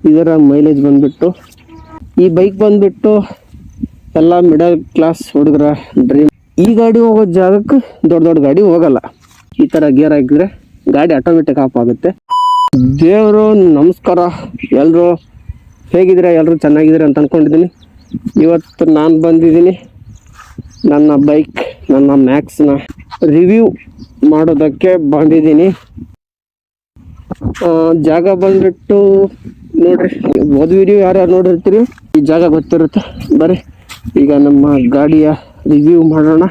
ಇದರ ಮೈಲೇಜ್ ಬಂದ್ಬಿಟ್ಟು ಈ ಬೈಕ್ ಬಂದ್ಬಿಟ್ಟು ಎಲ್ಲ ಮಿಡಲ್ ಕ್ಲಾಸ್ ಹುಡುಗರ ಡ್ರೀಮ್. ಈ ಗಾಡಿ ಹೋಗೋ ಜಾಗಕ್ಕೆ ದೊಡ್ಡ ದೊಡ್ಡ ಗಾಡಿ ಹೋಗಲ್ಲ. ಈ ಥರ ಗೇರ್ ಹಾಕಿದ್ರೆ ಗಾಡಿ ಆಟೋಮೆಟಿಕ್ ಆಫ್ ಆಗುತ್ತೆ. ದೇವರು ನಮಸ್ಕಾರ. ಎಲ್ಲರೂ ಹೇಗಿದ್ದೀರಾ? ಎಲ್ಲರೂ ಚೆನ್ನಾಗಿದ್ದೀರಾ ಅಂತ ಅಂದ್ಕೊಂಡಿದ್ದೀನಿ. ಇವತ್ತು ನಾನು ಬಂದಿದ್ದೀನಿ ನನ್ನ ಬೈಕ್, ನನ್ನ ಮ್ಯಾಕ್ಸ್ನ ರಿವ್ಯೂ ಮಾಡೋದಕ್ಕೆ ಬಂದಿದ್ದೀನಿ. ಜಾಗ ಬಂದ್ಬಿಟ್ಟು ನೋಡ್ರಿ, ಒಂದು ವಿಡಿಯೋ ಯಾರ್ಯಾರು ನೋಡಿರ್ತೀರಿ ಈ ಜಾಗ ಗೊತ್ತಿರುತ್ತೆ. ಬರ್ರಿ ಈಗ ನಮ್ಮ ಗಾಡಿಯ ರಿವ್ಯೂ ಮಾಡೋಣ.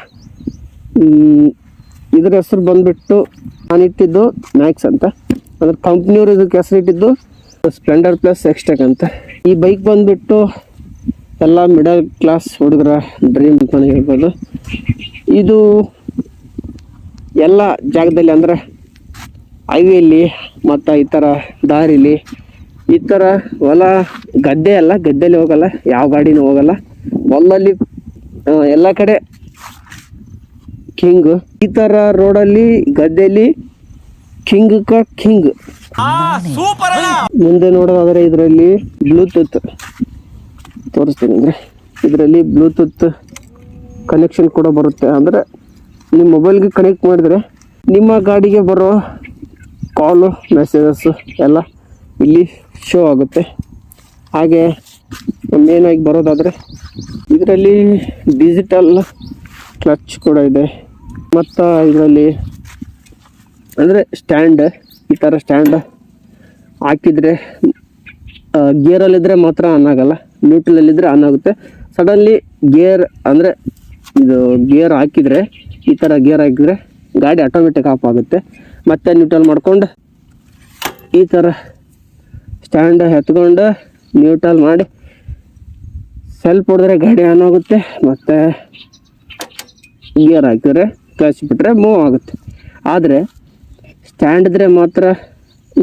ಇದರ ಹೆಸರು ಬಂದ್ಬಿಟ್ಟು ನಾನಿಟ್ಟಿದ್ದು ಮ್ಯಾಕ್ಸ್ ಅಂತ, ಅದ್ರ ಕಂಪ್ನಿಯವರು ಇದಕ್ಕೆ ಹೆಸರಿಟ್ಟಿದ್ದು ಸ್ಪ್ಲೆಂಡರ್ ಪ್ಲಸ್ ಎಕ್ಸ್ಟೆಕ್ ಅಂತ. ಈ ಬೈಕ್ ಬಂದ್ಬಿಟ್ಟು ಎಲ್ಲ ಮಿಡಲ್ ಕ್ಲಾಸ್ ಹುಡುಗರ ಡ್ರೀಮ್ ಅಂತಲೇ ಹೇಳ್ಬೋದು. ಇದು ಎಲ್ಲ ಜಾಗದಲ್ಲಿ ಅಂದರೆ ಹೈವೇಲಿ ಮತ್ತು ಈ ಥರ ದಾರಿಲಿ, ಈ ಥರ ಹೊಲ ಗದ್ದೆ ಅಲ್ಲ, ಗದ್ದೆಲಿ ಹೋಗಲ್ಲ, ಯಾವ ಗಾಡಿನೂ ಹೋಗಲ್ಲ. ಹೊಲದಲ್ಲಿ ಎಲ್ಲ ಕಡೆ ಕಿಂಗ್. ಈ ಥರ ರೋಡಲ್ಲಿ ಗದ್ದೆಯಲ್ಲಿ ಕಿಂಗ್ ಕಿಂಗ್. ಮುಂದೆ ನೋಡೋದಾದರೆ ಇದರಲ್ಲಿ ಬ್ಲೂಟೂತ್ ತೋರಿಸ್ತೀನಿ. ಅಂದರೆ ಇದರಲ್ಲಿ ಬ್ಲೂಟೂತ್ ಕನೆಕ್ಷನ್ ಕೂಡ ಬರುತ್ತೆ. ಅಂದರೆ ನಿಮ್ಮ ಮೊಬೈಲ್ಗೆ ಕನೆಕ್ಟ್ ಮಾಡಿದರೆ ನಿಮ್ಮ ಗಾಡಿಗೆ ಬರೋ ಕಾಲು ಮೆಸೇಜಸ್ಸು ಎಲ್ಲ ಇಲ್ಲಿ ಶೋ ಆಗುತ್ತೆ. ಹಾಗೆ ಮೇನಾಗಿ ಬರೋದಾದರೆ ಇದರಲ್ಲಿ ಡಿಜಿಟಲ್ ಕ್ಲಚ್ ಕೂಡ ಇದೆ. ಮತ್ತು ಇದರಲ್ಲಿ ಅಂದರೆ ಸ್ಟ್ಯಾಂಡ್, ಈ ಥರ ಸ್ಟ್ಯಾಂಡ್ ಹಾಕಿದರೆ ಗೇರಲ್ಲಿದ್ದರೆ ಮಾತ್ರ ಆನ್ ಆಗಲ್ಲ, ನ್ಯೂಟ್ರಲಲ್ಲಿದ್ದರೆ ಆನ್ ಆಗುತ್ತೆ. ಸಡನ್ಲಿ ಗೇರ್ ಅಂದರೆ ಇದು ಗೇರ್ ಹಾಕಿದರೆ, ಈ ಥರ ಗೇರ್ ಹಾಕಿದರೆ ಗಾಡಿ ಆಟೋಮೆಟಿಕ್ ಆಫ್ ಆಗುತ್ತೆ. ಮತ್ತೆ ನ್ಯೂಟ್ರಲ್ ಮಾಡ್ಕೊಂಡು ಈ ಥರ ಸ್ಟ್ಯಾಂಡ್ ಎತ್ಕೊಂಡು ನ್ಯೂಟ್ರಲ್ ಮಾಡಿ ಸೆಲ್ಫ್ ಹೊಡೆದ್ರೆ ಗಾಡಿ ಆನ್ ಆಗುತ್ತೆ. ಮತ್ತು ಗೇರ್ ಹಾಕಿದ್ರೆ ಕ್ಲಚ್ ಬಿಟ್ಟರೆ ಮೂವ್ ಆಗುತ್ತೆ. ಆದರೆ ಸ್ಟ್ಯಾಂಡ್ ಇದ್ದರೆ ಮಾತ್ರ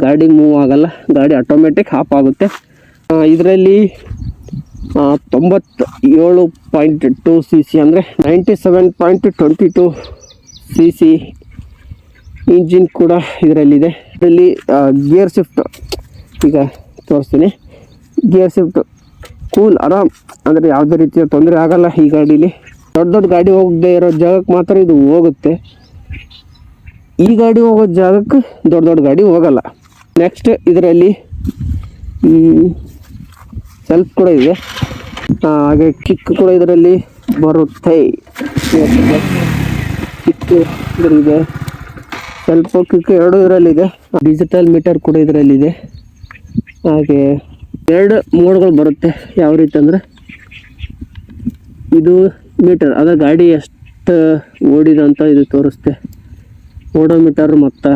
ಗಾಡಿ ಮೂವ್ ಆಗಲ್ಲ, ಗಾಡಿ ಆಟೋಮೆಟಿಕ್ ಆಫ್ ಆಗುತ್ತೆ. ಇದರಲ್ಲಿ 97.2 cc ಅಂದರೆ 97.22 cc ಇಂಜಿನ್ ಕೂಡ ಇದರಲ್ಲಿದೆ. ಇದರಲ್ಲಿ ಗೇರ್ ಶಿಫ್ಟ್ ಈಗ ತೋರಿಸ್ತೀನಿ. ಗೇರ್ ಶಿಫ್ಟ್ ಕೂಲ್, ಆರಾಮ್, ಅಂದರೆ ಯಾವುದೇ ರೀತಿಯ ತೊಂದರೆ ಆಗಲ್ಲ ಈ ಗಾಡೀಲಿ. ದೊಡ್ಡ ದೊಡ್ಡ ಗಾಡಿ ಹೋಗದೆ ಇರೋ ಜಾಗಕ್ಕೆ ಮಾತ್ರ ಇದು ಹೋಗುತ್ತೆ. ಈ ಗಾಡಿ ಹೋಗೋ ಜಾಗಕ್ಕೆ ದೊಡ್ಡ ದೊಡ್ಡ ಗಾಡಿ ಹೋಗಲ್ಲ. ನೆಕ್ಸ್ಟ್ ಇದರಲ್ಲಿ ಸೆಲ್ಫ್ ಕೂಡ ಇದೆ. ಹಾಗೆ ಕಿಕ್ ಕೂಡ ಇದರಲ್ಲಿ ಬರುತ್ತೆ. ಕಿಕ್ ಇದರಲ್ಲಿದೆ, ಸೆಲ್ಫ್ ಕಿಕ್ ಎರಡು ಇದರಲ್ಲಿದೆ. ಡಿಜಿಟಲ್ ಮೀಟರ್ ಕೂಡ ಇದರಲ್ಲಿದೆ. ಹಾಗೆ 2 ಮೋಡ್ಗಳು ಬರುತ್ತೆ. ಯಾವ ರೀತಿ ಅಂದರೆ ಇದು ಮೀಟರ್, ಅದರ ಗಾಡಿ ಎಷ್ಟು ಓಡಿದೆ ಅಂತ ಇದು ತೋರಿಸುತ್ತೆ. ಓಡೋಮೀಟರ್ ಮತ್ತು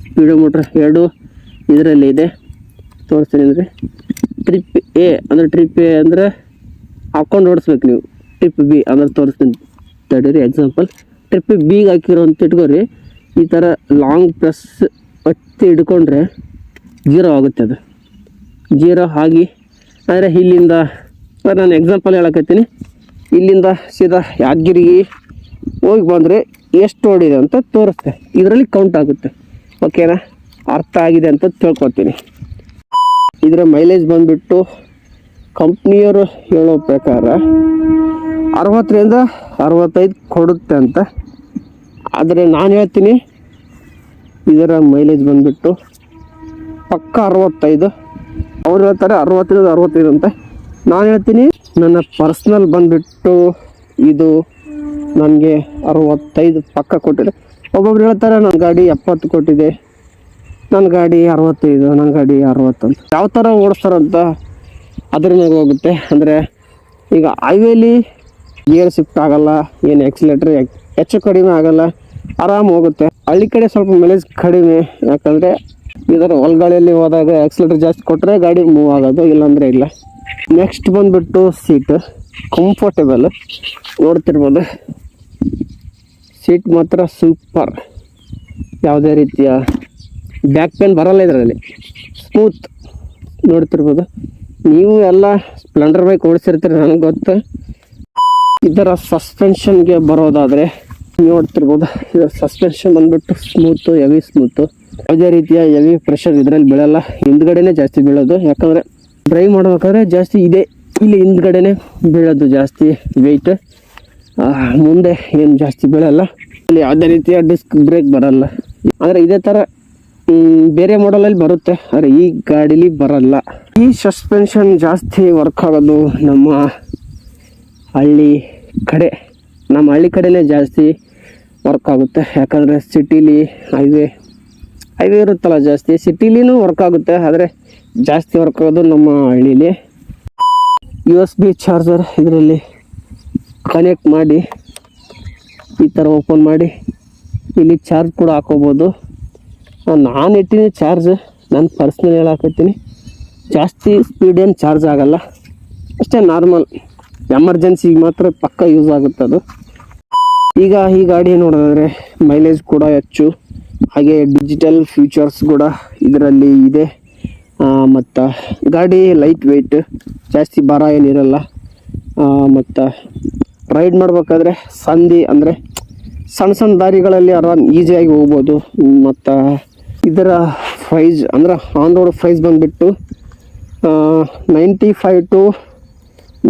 ಸ್ಪೀಡೋಮೀಟರ್ ಎರಡು ಇದರಲ್ಲಿ ಇದೆ. ತೋರಿಸ್ತೀನಿ ಅಂದರೆ ಟ್ರಿಪ್ ಎ ಅಂದರೆ ಹಾಕ್ಕೊಂಡು ಓಡಿಸ್ಬೇಕು ನೀವು. ಟ್ರಿಪ್ ಬಿ ಅಂದರೆ ತೋರಿಸ್ತೀನಿ ತಡೀರಿ. ಎಕ್ಸಾಂಪಲ್ ಟ್ರಿಪ್ ಬಿಗೆ ಹಾಕಿರೋ ಅಂತ ಇಟ್ಕೋರಿ. ಈ ಥರ ಲಾಂಗ್ ಪ್ರೆಸ್ ಒತ್ತಿ ಹಿಡ್ಕೊಂಡ್ರೆ 0 ಆಗುತ್ತೆ. ಅದು 0 ಆಗಿ ಅಂದರೆ ಇಲ್ಲಿಂದ ನಾನು ಎಕ್ಸಾಂಪಲ್ ಹೇಳಕತ್ತೀನಿ. ಇಲ್ಲಿಂದ ಸೀದಾ ಯಾದಗಿರಿಗೆ ಹೋಗಿ ಬಂದರೆ ಎಷ್ಟು ಓಡಿದೆ ಅಂತ ತೋರಿಸ್ತೆ. ಇದರಲ್ಲಿ ಕೌಂಟ್ ಆಗುತ್ತೆ. ಓಕೆನಾ? ಅರ್ಥ ಆಗಿದೆ ಅಂತ ತಿಳ್ಕೊತೀನಿ. ಇದರ ಮೈಲೇಜ್ ಬಂದುಬಿಟ್ಟು ಕಂಪ್ನಿಯವರು ಹೇಳೋ ಪ್ರಕಾರ 60ರಿಂದ 65 ಕೊಡುತ್ತೆ ಅಂತ. ಆದರೆ ನಾನು ಹೇಳ್ತೀನಿ ಇದರ ಮೈಲೇಜ್ ಬಂದುಬಿಟ್ಟು ಪಕ್ಕ 65. ಅವ್ರು ಹೇಳ್ತಾರೆ 60ರಿಂದ 65 ಅಂತ. ನಾನು ಹೇಳ್ತೀನಿ ನನ್ನ ಪರ್ಸ್ನಲ್ ಬಂದುಬಿಟ್ಟು ಇದು ನನಗೆ 65 ಪಕ್ಕ ಕೊಟ್ಟಿದೆ. ಒಬ್ಬೊಬ್ರು ಹೇಳ್ತಾರೆ ನನ್ನ ಗಾಡಿ 70 ಕೊಟ್ಟಿದೆ, ನನ್ನ ಗಾಡಿ 65, ನನ್ನ ಗಾಡಿ 60 ಅಂತ. ಯಾವ ಥರ ಓಡಿಸ್ತಾರಂತ ಅದ್ರ ಮೇಲೆ ಹೋಗುತ್ತೆ. ಅಂದರೆ ಈಗ ಹೈವೇಲಿ ಗೇರ್ ಶಿಫ್ಟ್ ಆಗಲ್ಲ, ಏನು ಎಕ್ಸಿಲೇಟ್ರ್ ಹೆಚ್ಚು ಕಡಿಮೆ ಆಗಲ್ಲ, ಆರಾಮ್ ಹೋಗುತ್ತೆ. ಹಳ್ಳಿ ಕಡೆ ಸ್ವಲ್ಪ ಮೈಲೇಜ್ ಕಡಿಮೆ, ಯಾಕಂದರೆ ಇದರ ಹೊಲಗಳಲ್ಲಿ ಹೋದಾಗ ಎಕ್ಸಿಲೇಟ್ರ್ ಜಾಸ್ತಿ ಕೊಟ್ಟರೆ ಗಾಡಿ ಮೂವ್ ಆಗೋದು, ಇಲ್ಲಾಂದರೆ ಇಲ್ಲ. ನೆಕ್ಸ್ಟ್ ಬಂದುಬಿಟ್ಟು ಸೀಟ್ ಕಂಫರ್ಟೇಬಲ್ ನೋಡ್ತಿರ್ಬೋದು. ಸೀಟ್ ಮಾತ್ರ ಸೂಪರ್, ಯಾವುದೇ ರೀತಿಯ ಬ್ಯಾಕ್ ಪೇನ್ ಬರಲ್ಲ ಇದರಲ್ಲಿ. ಸ್ಮೂತ್ ನೋಡ್ತಿರ್ಬೋದು. ನೀವು ಎಲ್ಲ ಸ್ಪ್ಲೆಂಡರ್ ಬೈಕ್ ಓಡಿಸಿರ್ತೀರಿ, ನನಗೆ ಗೊತ್ತು. ಇದರ ಸಸ್ಪೆನ್ಷನ್ಗೆ ಬರೋದಾದರೆ ನೋಡ್ತಿರ್ಬೋದು. ಇದರ ಸಸ್ಪೆನ್ಷನ್ ಬಂದುಬಿಟ್ಟು ಸ್ಮೂತು, ಹೆವಿ ಸ್ಮೂತು. ಯಾವುದೇ ರೀತಿಯ ಹೆವಿ ಪ್ರೆಷರ್ ಇದರಲ್ಲಿ ಬೀಳಲ್ಲ, ಹಿಂದ್ಗಡೆನೇ ಜಾಸ್ತಿ ಬೀಳೋದು. ಯಾಕಂದರೆ ಡ್ರೈವ್ ಮಾಡಬೇಕಾದ್ರೆ ಜಾಸ್ತಿ ಇದೆ ಇಲ್ಲಿ ಹಿಂದ್ಗಡೆನೇ ಬೀಳೋದು ಜಾಸ್ತಿ ವೆಯ್ಟ್, ಮುಂದೆ ಏನು ಜಾಸ್ತಿ ಬೀಳಲ್ಲ. ಇಲ್ಲಿ ಯಾವುದೇ ರೀತಿಯ ಡಿಸ್ಕ್ ಬ್ರೇಕ್ ಬರಲ್ಲ. ಅಂದರೆ ಇದೇ ಥರ ಬೇರೆ ಮಾಡಲಲ್ಲಿ ಬರುತ್ತೆ, ಆದರೆ ಈ ಗಾಡೀಲಿ ಬರಲ್ಲ. ಈ ಸಸ್ಪೆನ್ಷನ್ ಜಾಸ್ತಿ ವರ್ಕ್ ಆಗೋದು ನಮ್ಮ ಹಳ್ಳಿ ಕಡೆನೇ ಜಾಸ್ತಿ ವರ್ಕ್ ಆಗುತ್ತೆ. ಯಾಕಂದರೆ ಸಿಟೀಲಿ ಹೈವೇ ಇರುತ್ತಲ್ಲ ಜಾಸ್ತಿ, ಸಿಟಿಲಿನೂ ವರ್ಕ್ ಆಗುತ್ತೆ, ಆದರೆ ಜಾಸ್ತಿ ವರ್ಕ್ ಆಗೋದು ನಮ್ಮ ಹಳ್ಳೀಲಿ. USB ಚಾರ್ಜರ್ ಇದರಲ್ಲಿ ಕನೆಕ್ಟ್ ಮಾಡಿ ಈ ಥರ ಓಪನ್ ಮಾಡಿ ಇಲ್ಲಿ ಚಾರ್ಜ್ ಕೂಡ ಹಾಕೋಬೋದು. ನಾನು ಇಟ್ಟಿನಿ ಚಾರ್ಜ್, ನಾನು ಪರ್ಸ್ನಲ್ ಹೇಳಾಕತ್ತೀನಿ. ಜಾಸ್ತಿ ಸ್ಪೀಡ್ ಏನು ಚಾರ್ಜ್ ಆಗೋಲ್ಲ, ಅಷ್ಟೇ ನಾರ್ಮಲ್ ಎಮರ್ಜೆನ್ಸಿಗೆ ಮಾತ್ರ ಪಕ್ಕ ಯೂಸ್ ಆಗುತ್ತೆ ಅದು. ಈಗ ಈ ಗಾಡಿ ನೋಡೋದಾದರೆ ಮೈಲೇಜ್ ಕೂಡ ಹೆಚ್ಚು, ಹಾಗೆ ಡಿಜಿಟಲ್ ಫೀಚರ್ಸ್ ಕೂಡ ಇದರಲ್ಲಿ ಇದೆ. ಮತ್ತು ಗಾಡಿ ಲೈಟ್ ವೆಯ್ಟ್, ಜಾಸ್ತಿ ಭಾರ ಏನಿರಲ್ಲ. ಮತ್ತು ರೈಡ್ ಮಾಡಬೇಕಾದ್ರೆ ಸಂಧಿ ಅಂದರೆ ಸಣ್ಣ ದಾರಿಗಳಲ್ಲಿ ಆರಾಮ್ ಈಸಿಯಾಗಿ ಹೋಗ್ಬೋದು. ಮತ್ತು ಇದರ ಪ್ರೈಸ್ ಅಂದ್ರೆ ಆನ್ ರೋಡ್ ಪ್ರೈಸ್ ಬಂದುಬಿಟ್ಟು 95 to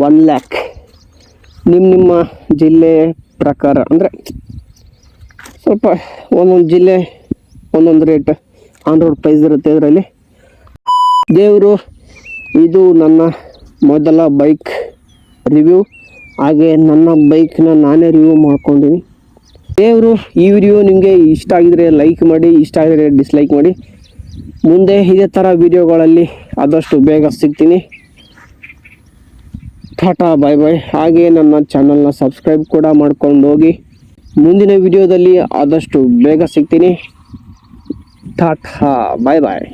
1 lakh. ನಿಮ್ಮ ಜಿಲ್ಲೆ ಪ್ರಕಾರ ಅಂದರೆ ಸ್ವಲ್ಪ ಒಂದೊಂದು ಜಿಲ್ಲೆ ಒಂದೊಂದು ರೇಟ್ ಆನ್ ರೋಡ್ ಪ್ರೈಸ್ ಇರುತ್ತೆ ಇದರಲ್ಲಿ. ದೇವರು, ಇದು ನನ್ನ ಮೊದಲ ಬೈಕ್ ರಿವ್ಯೂ, ಹಾಗೆ ನನ್ನ ಬೈಕ್ನ ನಾನೇ ರಿವ್ಯೂ ಮಾಡ್ಕೊಂಡಿನಿ. ದೇವರು, ಈ ವಿಡಿಯೋ ನಿಮಗೆ ಇಷ್ಟ ಆಗಿದರೆ ಲೈಕ್ ಮಾಡಿ, ಇಷ್ಟ ಆಗಿದರೆ ಡಿಸ್ಲೈಕ್ ಮಾಡಿ. ಮುಂದೆ ಇದೇ ಥರ ವಿಡಿಯೋಗಳಲ್ಲಿ ಆದಷ್ಟು ಬೇಗ ಸಿಗ್ತೀನಿ. ಟಾಟಾ ಬಾಯ್ ಬಾಯ್. ಹಾಗೆ ನನ್ನ ಚಾನಲ್ನ ಸಬ್ಸ್ಕ್ರೈಬ್ ಕೂಡ ಮಾಡ್ಕೊಂಡು ಹೋಗಿ. ಮುಂದಿನ ವಿಡಿಯೋದಲ್ಲಿ ಆದಷ್ಟು ಬೇಗ ಸಿಗ್ತೀನಿ. ಟಾಟಾ ಬಾಯ್ ಬಾಯ್.